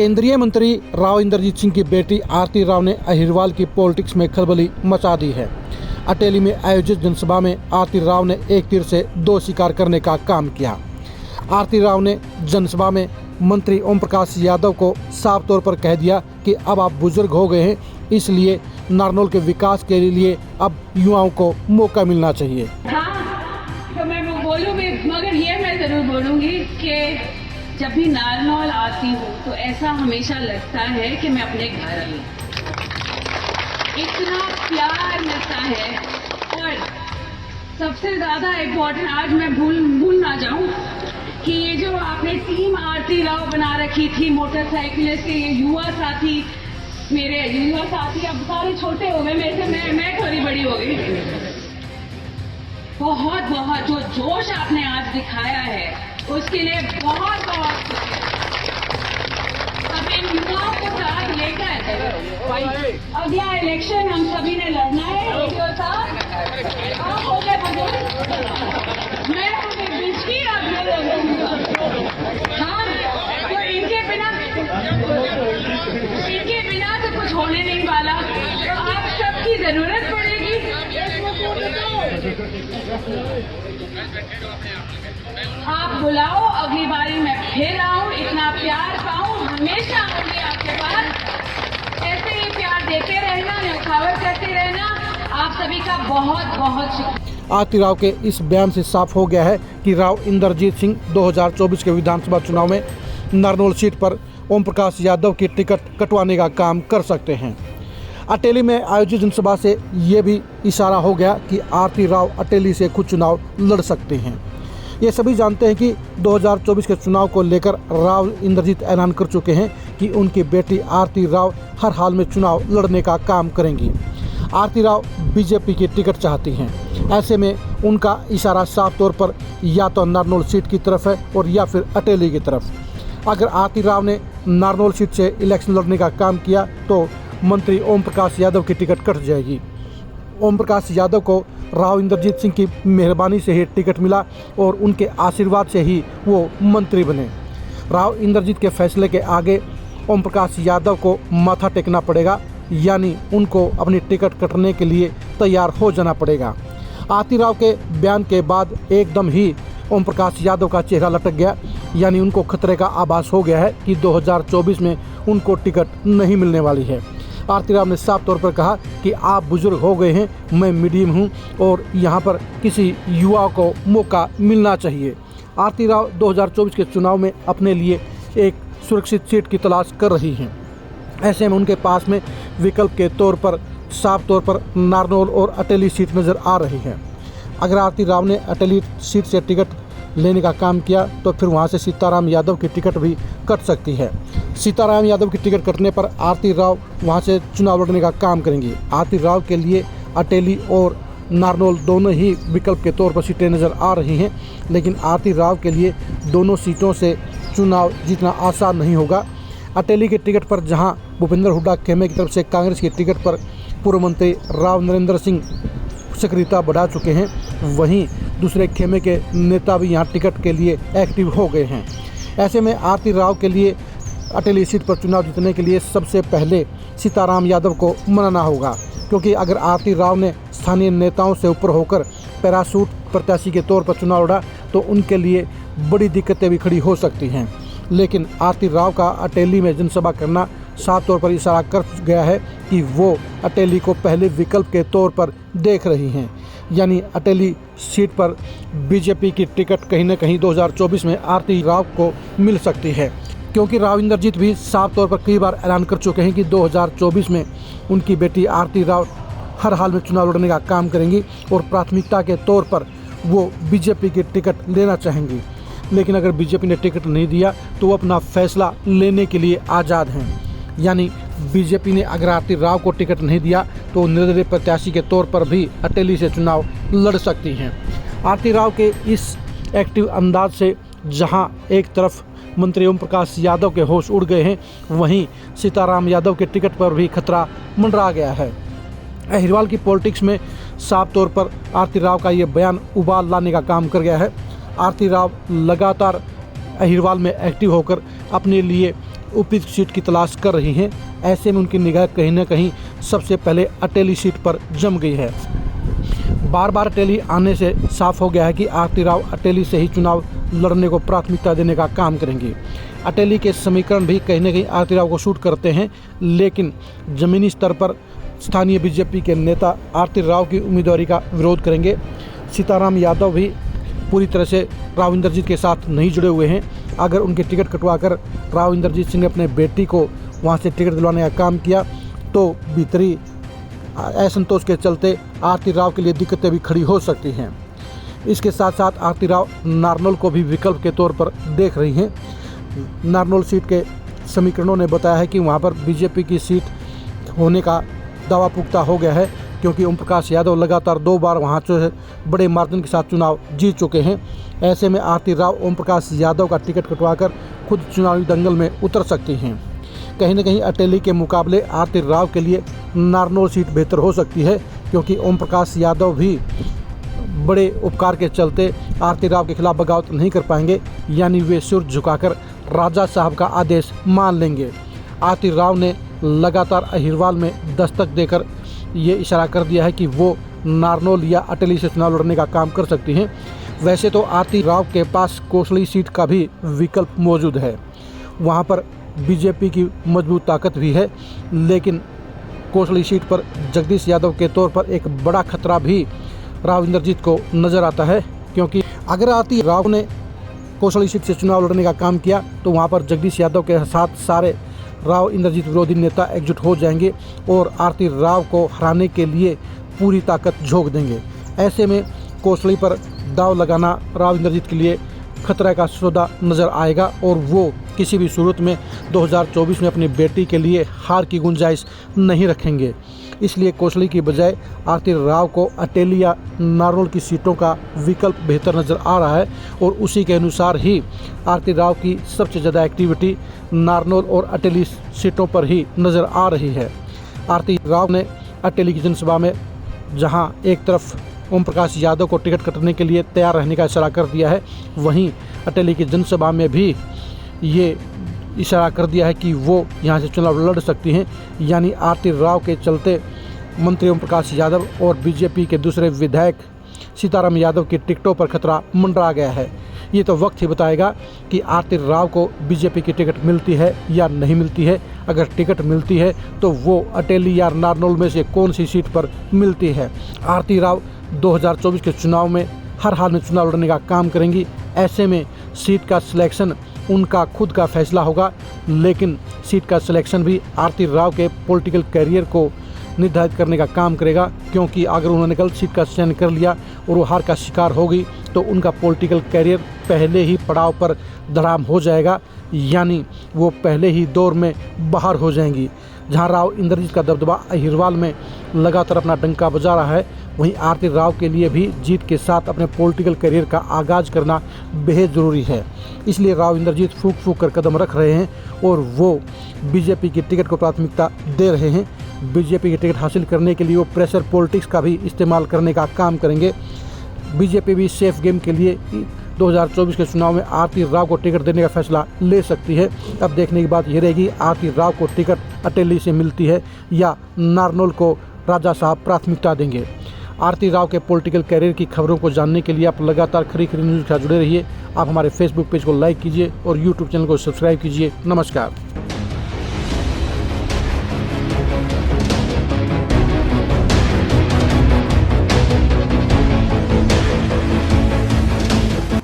केंद्रीय मंत्री राव इंद्रजीत सिंह की बेटी आरती राव ने अहिरवाल की पॉलिटिक्स में खलबली मचा दी है। अटेली में आयोजित जनसभा में आरती राव ने एक तीर से दो शिकार करने का काम किया। आरती राव ने जनसभा में मंत्री ओम प्रकाश यादव को साफ तौर पर कह दिया कि अब आप बुजुर्ग हो गए हैं, इसलिए नारनौल के विकास के लिए अब युवाओं को मौका मिलना चाहिए। हाँ, तो मैं बोलूँगी, मगर ये मैं ज़रूर बोलूँगी कि जब भी नारनौल आती हूँ तो ऐसा हमेशा लगता है कि मैं अपने घर आई। इतना प्यार मिलता है और सबसे ज़्यादा इम्पोर्टेंट, आज मैं भूल ना जाऊँ कि ये जो आपने टीम आरती राव बना रखी थी मोटरसाइकिलिस्ट के, ये युवा साथी, मेरे युवा साथी अब सारे छोटे हो गए मेरे से, मैं थोड़ी बड़ी हो गई। बहुत बहुत जो जोश आपने आज दिखाया है उसके लिए बहुत बहुत शुक्रिया। अब इन युवाओं को साथ लेकर अगला इलेक्शन हम सभी ने लड़ना है। एक और साथ आप हो गए बुजुर्ग, मैं बिजली आगे लड़ूंगा। हाँ, तो इनके बिना तो कुछ होने नहीं वाला, तो आप सबकी जरूरत पड़ेगी। आप बुलाओ, अगली बारी मैं फिर आऊं, इतना प्यार पाऊं, हमेशा आऊंगी आपके पास। ऐसे ही प्यार देते रहना, न्यौछावर करते रहना। आप सभी का बहुत बहुत शुक्रिया। आरती राव के इस बयान से साफ हो गया है कि राव इंद्रजीत सिंह 2024 के विधानसभा चुनाव में नारनौल सीट पर ओम प्रकाश यादव की टिकट कटवाने का काम कर सकते हैं। अटेली में आयोजित जनसभा से ये भी इशारा हो गया कि आरती राव अटेली से खुद चुनाव लड़ सकते हैं। ये सभी जानते हैं कि 2024 के चुनाव को लेकर राव इंद्रजीत ऐलान कर चुके हैं कि उनकी बेटी आरती राव हर हाल में चुनाव लड़ने का काम करेंगी। आरती राव बीजेपी की टिकट चाहती हैं। ऐसे में उनका इशारा साफ तौर पर या तो नारनौल सीट की तरफ है और या फिर अटेली की तरफ। अगर आरती राव ने नारनौल सीट से इलेक्शन लड़ने का काम किया तो मंत्री ओम प्रकाश यादव की टिकट कट जाएगी। ओम प्रकाश यादव को राव इंद्रजीत सिंह की मेहरबानी से ही टिकट मिला और उनके आशीर्वाद से ही वो मंत्री बने। राव इंद्रजीत के फैसले के आगे ओम प्रकाश यादव को माथा टेकना पड़ेगा, यानी उनको अपनी टिकट कटने के लिए तैयार हो जाना पड़ेगा। आरती राव के बयान के बाद एकदम ही ओम प्रकाश यादव का चेहरा लटक गया, यानी उनको खतरे का आभास हो गया है कि 2024 में उनको टिकट नहीं मिलने वाली है। आरती राव ने साफ तौर पर कहा कि आप बुजुर्ग हो गए हैं, मैं मीडियम हूं और यहां पर किसी युवा को मौका मिलना चाहिए। आरती राव 2024 के चुनाव में अपने लिए एक सुरक्षित सीट की तलाश कर रही हैं। ऐसे में उनके पास में विकल्प के तौर पर साफ तौर पर नारनौल और अटेली सीट नज़र आ रही है। अगर आरती राव ने अटेली सीट से टिकट लेने का काम किया तो फिर वहां से सीताराम यादव की टिकट भी कट सकती है। सीताराम यादव की टिकट कटने पर आरती राव वहां से चुनाव लड़ने का काम करेंगी। आरती राव के लिए अटेली और नारनौल दोनों ही विकल्प के तौर पर सीटें नज़र आ रही हैं, लेकिन आरती राव के लिए दोनों सीटों से चुनाव जीतना आसान नहीं होगा। अटेली की टिकट पर जहां भूपेंद्र हुड्डा खेमे की तरफ से कांग्रेस की टिकट पर पूर्व मंत्री राव नरेंद्र सिंह सक्रियता बढ़ा चुके हैं, वहीं दूसरे खेमे के नेता भी यहां टिकट के लिए एक्टिव हो गए हैं। ऐसे में आरती राव के लिए अटेली सीट पर चुनाव जीतने के लिए सबसे पहले सीताराम यादव को मनाना होगा, क्योंकि अगर आरती राव ने स्थानीय नेताओं से ऊपर होकर पैराशूट प्रत्याशी के तौर पर चुनाव लड़ा तो उनके लिए बड़ी दिक्कतें भी खड़ी हो सकती हैं। लेकिन आरती राव का अटेली में जनसभा करना साफ तौर पर इशारा कर गया है कि वो अटेली को पहले विकल्प के तौर पर देख रही हैं, यानी अटेली सीट पर बीजेपी की टिकट कहीं न कहीं 2024 में आरती राव को मिल सकती है, क्योंकि राव इंद्रजीत भी साफ तौर पर कई बार ऐलान कर चुके हैं कि 2024 में उनकी बेटी आरती राव हर हाल में चुनाव लड़ने का काम करेंगी और प्राथमिकता के तौर पर वो बीजेपी की टिकट लेना चाहेंगी। लेकिन अगर बीजेपी ने टिकट नहीं दिया तो वो अपना फैसला लेने के लिए आज़ाद हैं, यानी बीजेपी ने अगर आरती राव को टिकट नहीं दिया तो निर्दलीय प्रत्याशी के तौर पर भी अटेली से चुनाव लड़ सकती हैं। आरती राव के इस एक्टिव अंदाज से जहां एक तरफ मंत्री ओम प्रकाश यादव के होश उड़ गए हैं, वहीं सीताराम यादव के टिकट पर भी खतरा मंडरा गया है। अहिरवाल की पॉलिटिक्स में साफ तौर पर आरती राव का ये बयान उबाल लाने का काम कर गया है। आरती राव लगातार अहिरवाल में एक्टिव होकर अपने लिए उपयुक्त सीट की तलाश कर रही हैं। ऐसे में उनकी निगाह कहीं न कहीं सबसे पहले अटेली सीट पर जम गई है। बार बार अटेली आने से साफ हो गया है कि आरती राव अटेली से ही चुनाव लड़ने को प्राथमिकता देने का काम करेंगी। अटेली के समीकरण भी कहीं न कहीं आरती राव को सूट करते हैं, लेकिन ज़मीनी स्तर पर स्थानीय बीजेपी के नेता आरती राव की उम्मीदवारी का विरोध करेंगे। सीताराम यादव भी पूरी तरह से राव इंद्रजीत के साथ नहीं जुड़े हुए हैं। अगर उनकी टिकट कटवाकर राव इंद्रजीत सिंह ने अपने बेटी को वहां से टिकट दिलवाने का काम किया तो भीतरी असंतोष के चलते आरती राव के लिए दिक्कतें भी खड़ी हो सकती हैं। इसके साथ साथ आरती राव नारनौल को भी विकल्प के तौर पर देख रही हैं। नारनौल सीट के समीकरणों ने बताया है कि वहां पर बीजेपी की सीट होने का दावा पुख्ता हो गया है, क्योंकि ओम प्रकाश यादव लगातार 2 बार वहाँ जो है बड़े मार्जिन के साथ चुनाव जीत चुके हैं। ऐसे में आरती राव ओम प्रकाश यादव का टिकट कटवाकर खुद चुनावी दंगल में उतर सकती हैं। कहीं न कहीं अटेली के मुकाबले आरती राव के लिए नारनौल सीट बेहतर हो सकती है, क्योंकि ओम प्रकाश यादव भी बड़े उपकार के चलते आरती राव के खिलाफ बगावत नहीं कर पाएंगे, यानी वे सिर झुकाकर राजा साहब का आदेश मान लेंगे। आरती राव ने लगातार अहिरवाल में दस्तक देकर ये इशारा कर दिया है कि वो नारनौल या अटेली से चुनाव लड़ने का काम कर सकती हैं। वैसे तो आरती राव के पास कोसली सीट का भी विकल्प मौजूद है, वहाँ पर बीजेपी की मजबूत ताकत भी है, लेकिन कोसली सीट पर जगदीश यादव के तौर पर एक बड़ा खतरा भी राव इंद्रजीत को नज़र आता है, क्योंकि अगर आरती राव ने कोसली सीट से चुनाव लड़ने का काम किया तो वहाँ पर जगदीश यादव के साथ सारे राव इंद्रजीत विरोधी नेता एकजुट हो जाएंगे और आरती राव को हराने के लिए पूरी ताकत झोंक देंगे। ऐसे में कोसली पर दाव लगाना राव इंद्रजीत के लिए खतरा का सौदा नज़र आएगा और वो किसी भी सूरत में 2024 में अपनी बेटी के लिए हार की गुंजाइश नहीं रखेंगे। इसलिए कोसली की बजाय आरती राव को अटेली या नारनौल की सीटों का विकल्प बेहतर नज़र आ रहा है और उसी के अनुसार ही आरती राव की सबसे ज़्यादा एक्टिविटी नारनौल और अटेली सीटों पर ही नज़र आ रही है। आरती राव ने अटेली की जनसभा में जहां एक तरफ ओम प्रकाश यादव को टिकट कटने के लिए तैयार रहने का इशारा कर दिया है, वहीं अटेली की जनसभा में भी ये इशारा कर दिया है कि वो यहाँ से चुनाव लड़ सकती हैं। यानी आरती राव के चलते मंत्री ओम प्रकाश यादव और बीजेपी के दूसरे विधायक सीताराम यादव की टिकटों पर खतरा मंडरा गया है। ये तो वक्त ही बताएगा कि आरती राव को बीजेपी की टिकट मिलती है या नहीं मिलती है। अगर टिकट मिलती है तो वो अटेली या नारनौल में से कौन सी सीट पर मिलती है। आरती राव 2024 के चुनाव में हर हाल में चुनाव लड़ने का काम करेंगी। ऐसे में सीट का सिलेक्शन उनका खुद का फैसला होगा, लेकिन सीट का सिलेक्शन भी आरती राव के पॉलिटिकल करियर को निर्धारित करने का काम करेगा, क्योंकि अगर उन्होंने गलत सीट का चयन कर लिया और वो हार का शिकार होगी तो उनका पॉलिटिकल करियर पहले ही पड़ाव पर धड़ाम हो जाएगा, यानी वो पहले ही दौर में बाहर हो जाएंगी। जहां राव इंद्रजीत का दबदबा अहिरवाल में लगातार अपना डंका बजा रहा है, वहीं आरती राव के लिए भी जीत के साथ अपने पॉलिटिकल करियर का आगाज़ करना बेहद ज़रूरी है। इसलिए राव इंद्रजीत फूंक फूंक कर कदम रख रहे हैं और वो बीजेपी की टिकट को प्राथमिकता दे रहे हैं। बीजेपी की टिकट हासिल करने के लिए वो प्रेशर पॉलिटिक्स का भी इस्तेमाल करने का काम करेंगे। बीजेपी भी सेफ गेम के लिए 2024 के चुनाव में आरती राव को टिकट देने का फैसला ले सकती है। अब देखने की बात यह रहेगी आरती राव को टिकट अटेली से मिलती है या नारनौल को राजा साहब प्राथमिकता देंगे। आरती राव के पॉलिटिकल कैरियर की खबरों को जानने के लिए आप लगातार खरी खरी न्यूज़ के साथ जुड़े रहिए। आप हमारे फेसबुक पेज को लाइक कीजिए और यूट्यूब चैनल को सब्सक्राइब कीजिए। नमस्कार।